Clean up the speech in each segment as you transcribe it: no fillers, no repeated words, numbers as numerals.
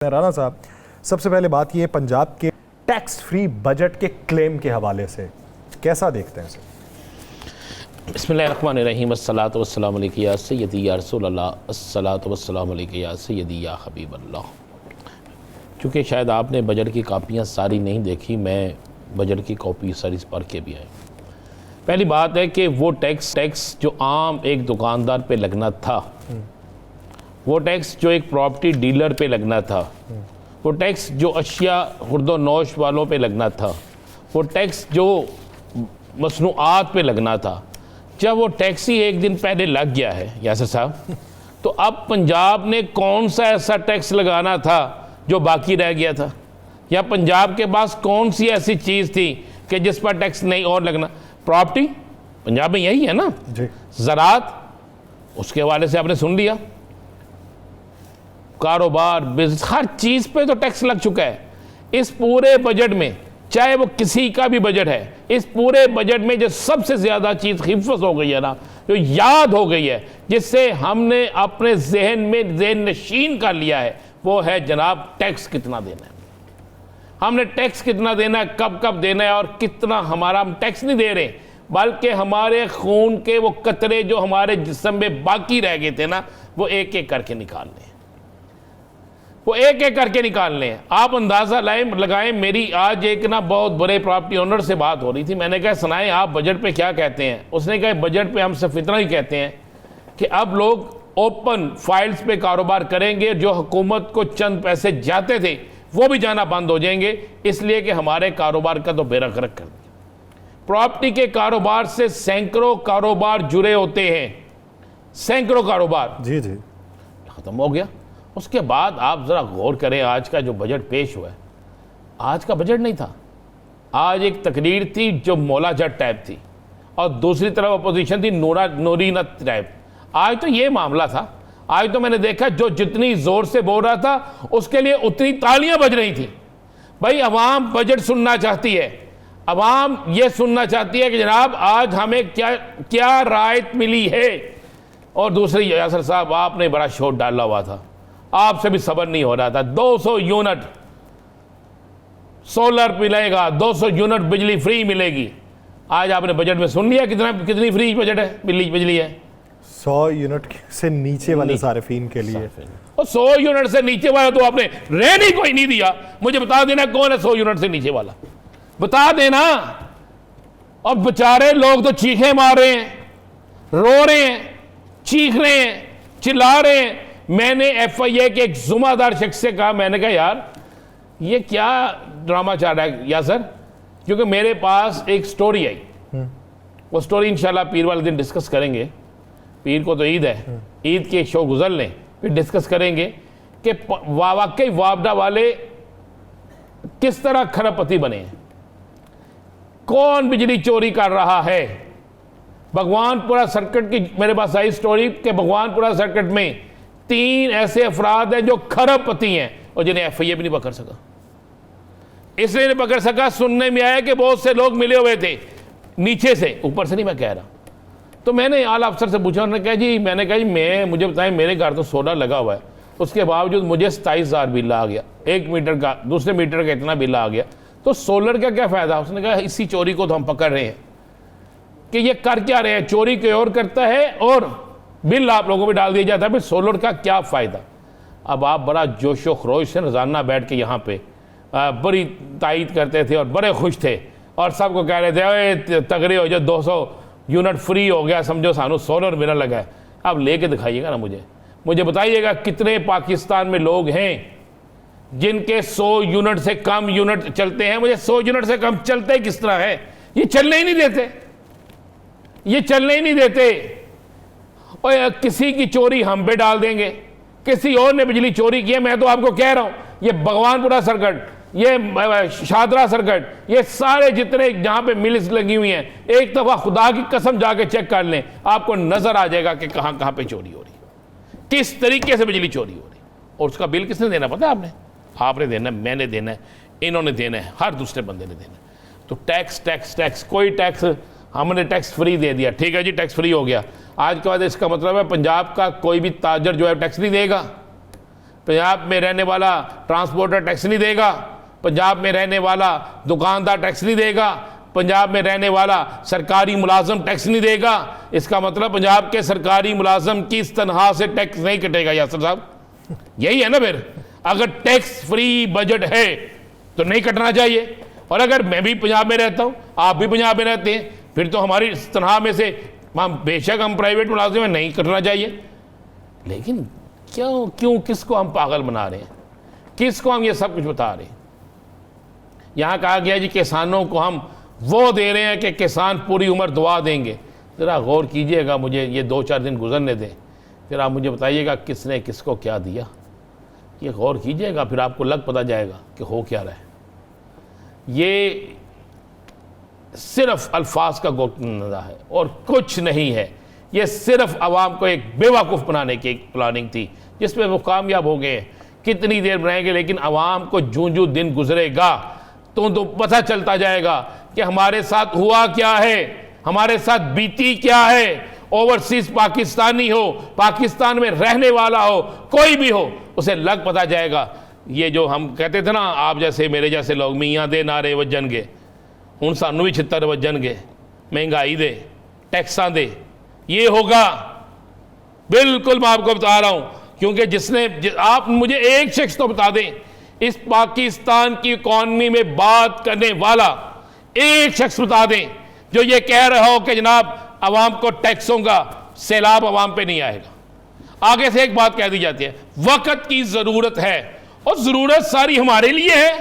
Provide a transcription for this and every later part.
राणा साहब, सबसे पहले बात ये पंजाब के टैक्स फ्री बजट के क्लेम के हवाले से कैसा देखते हैं इसे? बिस्मिल्लाहिर्रहमानिर्रहीम, अस्सलातु वस्सलामु अलैका या सय्यदी या रसूल अल्लाह, अस्सलातु वस्सलामु अलैका या सय्यदी या हबीब अल्लाह। चूँकि शायद आपने बजट की कापियाँ सारी नहीं देखी, मैं बजट की कॉपी सारी पढ़ के भी आया। पहली बात है कि वो टैक्स जो आम एक दुकानदार पे लगना था, वो टैक्स जो एक प्रॉपर्टी डीलर पे लगना था, वो टैक्स जो अशिया खुर्दो नौश वालों पे लगना था, वो टैक्स जो मसनूआत पे लगना था, जब वो टैक्स ही एक दिन पहले लग गया है यासर साहब, तो अब पंजाब ने कौन सा ऐसा टैक्स लगाना था जो बाकी रह गया था? या पंजाब के पास कौन सी ऐसी चीज़ थी कि जिस पर टैक्स नहीं और लगना? प्रॉपर्टी पंजाब में यही है ना जी। ज़राअत, उसके हवाले से आपने सुन लिया, कारोबार, बिजनेस, हर चीज़ पे तो टैक्स लग चुका है। इस पूरे बजट में, चाहे वो किसी का भी बजट है, इस पूरे बजट में जो सबसे ज़्यादा चीज़ हिफ्ज़ हो गई है ना, जो याद हो गई है, जिससे हमने अपने जहन में ज़हन नशीन कर लिया है, वो है जनाब टैक्स कितना देना है। हमने टैक्स कितना देना है, कब कब देना है, और कितना हमारा, हम टैक्स नहीं दे रहे बल्कि हमारे खून के वो कतरे जो हमारे जिस्म में बाकी रह गए थे ना, वो एक एक करके निकालने हैं, वो एक एक करके निकालने हैं। आप अंदाज़ा लगाएं, मेरी आज एक ना बहुत बड़े प्रॉपर्टी ओनर से बात हो रही थी। मैंने कहा सुनाएं आप बजट पे क्या कहते हैं? उसने कहा बजट पे हम सिर्फ इतना ही कहते हैं कि अब लोग ओपन फाइल्स पे कारोबार करेंगे, जो हुकूमत को चंद पैसे जाते थे वो भी जाना बंद हो जाएंगे, इसलिए कि हमारे कारोबार का तो बेरख रख कर दिया। प्रॉपर्टी के कारोबार से सैकड़ों कारोबार जुड़े होते हैं, सैकड़ों कारोबार जी जी खत्म हो गया। उसके बाद आप ज़रा गौर करें, आज का जो बजट पेश हुआ है, आज का बजट नहीं था। आज एक तकरीर थी जो मौला जट टाइप थी, और दूसरी तरफ अपोजिशन थी नूरीना टाइप। आज तो ये मामला था, आज तो मैंने देखा जो जितनी ज़ोर से बोल रहा था उसके लिए उतनी तालियां बज रही थी। भाई अवाम बजट सुनना चाहती है, अवाम ये सुनना चाहती है कि जनाब आज हमें क्या क्या राहत मिली है। और दूसरी, यासर साहब आपने बड़ा शोर डाला हुआ था, आपसे भी सब्र नहीं हो रहा था। 200 यूनिट सोलर मिलेगा, 200 यूनिट बिजली फ्री मिलेगी। आज आपने बजट में सुन लिया कितनी फ्री बजट है, बिजली है? 100 यूनिट से नीचे वाले सार्फिन के लिए, और 100 यूनिट से नीचे वाला तो आपने रहने कोई नहीं दिया। मुझे बता देना कौन है 100 यूनिट से नीचे वाला, बता देना। और बेचारे लोग तो चीखें मार रहे हैं, रो रहे हैं, चीख रहे हैं, चिल्ला रहे हैं। मैंने FIA के एक जुम्मेदार शख्स से कहा, मैंने कहा यार ये क्या ड्रामा चल रहा है यासर, क्योंकि मेरे पास एक स्टोरी आई, वो स्टोरी इंशाल्लाह पीर वाले दिन डिस्कस करेंगे। पीर को तो ईद है, ईद के शो गुजर लें, फिर डिस्कस करेंगे कि वाकई वापडा वाले किस तरह खरबपति बने हैं, कौन बिजली चोरी कर रहा है। भगवानपुरा सर्किट की मेरे पास आई स्टोरी कि भगवानपुरा सर्किट में 3 ऐसे अफराद हैं जो खरबपति हैं और जिन्हें FIA भी नहीं पकड़ सका। इसलिए नहीं पकड़ सका, सुनने में आया कि बहुत से लोग मिले हुए थे नीचे से, ऊपर से नहीं मैं कह रहा। तो मैंने आला अफसर से पूछा, उन्होंने कहा जी, मैंने कहा जी मुझे बताएं, मेरे घर तो सोलर लगा हुआ है, उसके बावजूद मुझे 27,000 बिल आ गया, 1 मीटर का, दूसरे मीटर का इतना बिल आ गया, तो सोलर का क्या फ़ायदा? उसने कहा इसी चोरी को तो हम पकड़ रहे हैं कि ये कर क्या रहे हैं, चोरी कोई और करता है और बिल आप लोगों पर डाल दिया जाता है, फिर सोलर का क्या फ़ायदा? अब आप बड़ा जोशो खरोश से रोज़ाना बैठ के यहाँ पे बड़ी तायद करते थे और बड़े खुश थे, और सबको कह रहे थे अरे तगड़े हो जाए, 200 यूनिट फ्री हो गया, समझो सानू सोलर मिलने लगा है। अब लेके दिखाइएगा ना, मुझे बताइएगा कितने पाकिस्तान में लोग हैं जिनके 100 यूनिट से कम यूनिट चलते हैं। मुझे 100 यूनिट से कम चलते किस तरह है? ये चलने ही नहीं देते, ये चलने ही नहीं देते। और किसी की चोरी हम पे डाल देंगे, किसी और ने बिजली चोरी की है। मैं तो आपको कह रहा हूं, ये भगवानपुरा सर्किट, ये शादरा सर्किट, ये सारे जितने जहां पे मिल्स लगी हुई हैं, एक दफा खुदा की कसम जाके चेक कर लें, आपको नजर आ जाएगा कि कहां कहां पे चोरी हो रही है, किस तरीके से बिजली चोरी हो रही है। और उसका बिल किसने देना पता है? आपने देना है, मैंने देना है, इन्होंने देना है, हर दूसरे बंदे ने देना है। तो टैक्स टैक्स टैक्स, कोई टैक्स, हमने टैक्स फ्री दे दिया, ठीक है जी टैक्स फ्री हो गया। आज के बाद इसका मतलब है पंजाब का कोई भी ताजर जो है टैक्स नहीं देगा, पंजाब में रहने वाला ट्रांसपोर्टर टैक्स नहीं देगा, पंजाब में रहने वाला दुकानदार टैक्स नहीं देगा, पंजाब में रहने वाला सरकारी मुलाजम टैक्स नहीं देगा। इसका मतलब पंजाब के सरकारी मुलाजम की इस तनख्वाह से टैक्स नहीं कटेगा यासर साहब, यही है ना। फिर अगर टैक्स फ्री बजट है तो नहीं कटना चाहिए, और अगर मैं भी पंजाब में रहता हूं, आप भी पंजाब में रहते हैं, फिर तो हमारी तनख्वाह में से हम बेशक हम प्राइवेट मुलाजिम हैं, नहीं कटना चाहिए। लेकिन क्यों किसको हम पागल बना रहे हैं, किसको हम ये सब कुछ बता रहे हैं। यहां कहा गया जी किसानों को हम वो दे रहे हैं कि किसान पूरी उम्र दुआ देंगे। ज़रा गौर कीजिएगा, मुझे ये 2-4 दिन गुजरने दें, फिर आप मुझे बताइएगा किसने किसको क्या दिया। ये गौर कीजिएगा, फिर आपको लग पता जाएगा कि हो क्या रहा है। ये सिर्फ अल्फाज का गोलंदा है और कुछ नहीं है। ये सिर्फ आवाम को एक बेवकूफ़ बनाने की एक प्लानिंग थी, जिसमें वो कामयाब हो गए। कितनी देर बनाएंगे, लेकिन आवाम को जूं दिन गुजरेगा तो पता चलता जाएगा कि हमारे साथ हुआ क्या है, हमारे साथ बीती क्या है। ओवरसीज पाकिस्तानी हो, पाकिस्तान में रहने वाला हो, कोई भी हो, उसे लग पता जाएगा। ये जो हम कहते थे ना, आप जैसे मेरे जैसे लोग मियाँ दे नारे वजनगे, हुण सानू भी छित्तर वजनगे, महंगाई दे, टैक्सां दे, ये होगा। बिल्कुल मैं आपको बता रहा हूं, क्योंकि आप मुझे एक शख्स तो बता दें, इस पाकिस्तान की इकॉनमी में बात करने वाला एक शख्स बता दें जो ये कह रहा हो कि जनाब आवाम को टैक्सों का सैलाब आवाम पे नहीं आएगा। आगे से एक बात कह दी जाती है, वक्त की जरूरत है, और जरूरत सारी हमारे लिए है।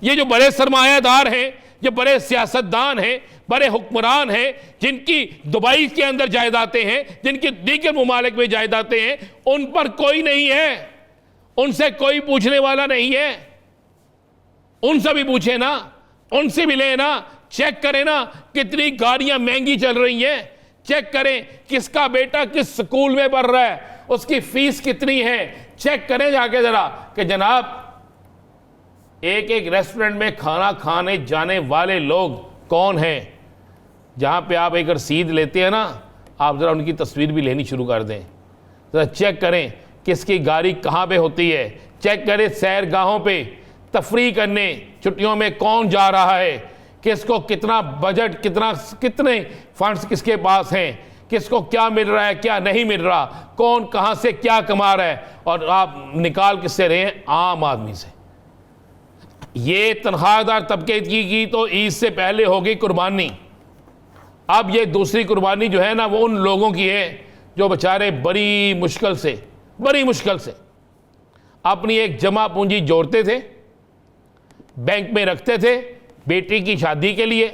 ये जो बड़े सरमायादार हैं, ये बड़े सियासतदान हैं, बड़े हुक्मरान हैं, जिनकी दुबई के अंदर जायदादें हैं, जिनकी दीगर मुमालिक में जायदादें हैं, उन पर कोई नहीं है, उनसे कोई पूछने वाला नहीं है। उनसे भी पूछे ना, उनसे भी लेना, चेक करें ना कितनी गाड़ियां महंगी चल रही हैं, चेक करें किसका बेटा किस स्कूल में पढ़ रहा है, उसकी फीस कितनी है, चेक करें जाके जरा कि जनाब एक रेस्टोरेंट में खाना खाने जाने वाले लोग कौन हैं। जहां पे आप एक रसीद लेते हैं ना, आप जरा उनकी तस्वीर भी लेनी शुरू कर दें, जरा चेक करें किसकी गाड़ी कहां पे होती है, चेक करें सैरगाहों पे तफरी करने छुट्टियों में कौन जा रहा है, किसको कितना बजट, कितने फंड्स किसके पास हैं, किसको क्या मिल रहा है क्या नहीं मिल रहा, कौन कहां से क्या कमा रहा है, और आप निकाल किससे रहे हैं, आम आदमी से। ये तनख्वाहदार तबके की तो ईद से पहले होगी कुर्बानी। अब ये दूसरी कुर्बानी जो है ना, वो उन लोगों की है जो बेचारे बड़ी मुश्किल से अपनी एक जमा पूंजी जोड़ते थे, बैंक में रखते थे, बेटी की शादी के लिए,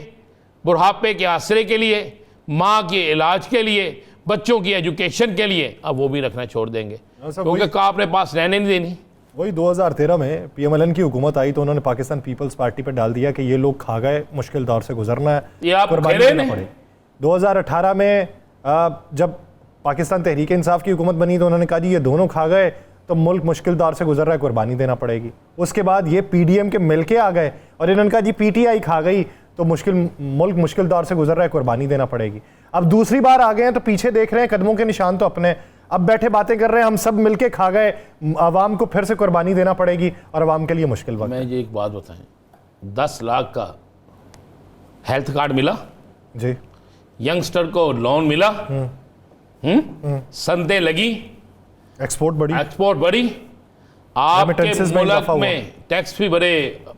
बुढ़ापे के आसरे के लिए, माँ के इलाज के लिए, बच्चों की एजुकेशन के लिए। अब वो भी रखना छोड़ देंगे क्योंकि का अपने पास रहने नहीं देनी। वही 2013 में PMLN की हुकूमत आई तो उन्होंने पाकिस्तान पीपल्स पार्टी पर डाल दिया कि ये लोग खा गए, मुश्किल दौर से गुजरना है, ये आप कुर्बानी देना पड़े। 2018 में जब पाकिस्तान तहरीक इंसाफ की हुकूमत बनी तो उन्होंने कहा जी ये दोनों खा गए तो मुल्क मुश्किल दौर से गुजर रहा है, कुर्बानी देना पड़ेगी। उसके बाद ये PDM के मिलके आ गए और इन्होंने कहा जी PTI खा गई तो मुल्क मुश्किल दौर से गुजर रहा है, कुर्बानी देना पड़ेगी। अब दूसरी बार आ गए हैं तो पीछे देख रहे हैं, कदमों के निशान तो अपने, अब बैठे बातें कर रहे हैं हम सब मिलके खा गए, आवाम को फिर से कुर्बानी देना पड़ेगी और आवाम के लिए मुश्किल वक्त। मैं ये एक बात बताएं, 10 लाख का हेल्थ कार्ड मिला जी, यंगस्टर को लोन मिला, संदें लगी, एक्सपोर्ट बढ़ी, आपके मुल्क में टैक्स भी बढ़े,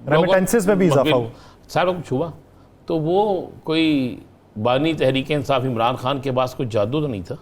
रेमिटेंसेस में भी इजाफा हुआ, सारा कुछ हुआ। तो वो कोई बानी तहरीक इंसाफ इमरान खान के पास कोई जादू तो नहीं था।